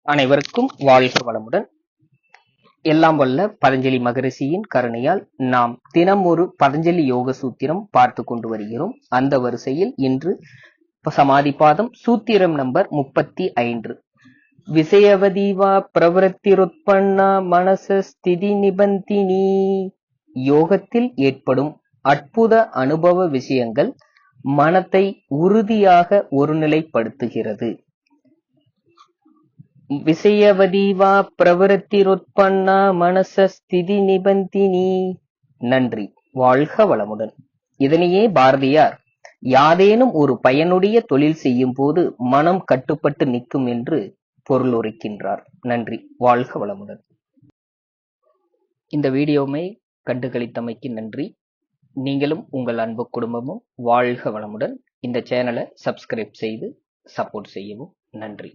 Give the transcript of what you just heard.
அனைவருக்கும் வாழ்க வளமுடன். எல்லாம் வல்ல பதஞ்சலி மகரிஷியின் கருணையால் நாம் தினம் ஒரு பதஞ்சலி யோக சூத்திரம் பார்த்து கொண்டு வருகிறோம். அந்த வரிசையில் இன்று சமாதி பாதம் சூத்திரம் நம்பர் 35. விஷயவதீவா பிரவருத்திருத்பன்னா மனச ஸ்திதி நிபந்தினி. யோகத்தில் ஏற்படும் அற்புத அனுபவ விஷயங்கள் மனத்தை உறுதியாக ஒருநிலைப்படுத்துகிறது. விஷயவதீவா பிரவருத்திருத்பன்னா மனச ஸ்திதி நிபந்தினி. நன்றி, வாழ்க வளமுடன். இதனையே பாரதியார் யாதேனும் ஒரு பயனுடைய தொழில் செய்யும் போது மனம் கட்டுப்பட்டு நிற்கும் என்று பொருளுரைக்கின்றார். நன்றி, வாழ்க வளமுடன். இந்த வீடியோவை கண்டுகளித்தமைக்கு நன்றி. நீங்களும் உங்கள் அன்பு குடும்பமும் வாழ்க வளமுடன். இந்த சேனலை சப்ஸ்கிரைப் செய்து சப்போர்ட் செய்யவும். நன்றி.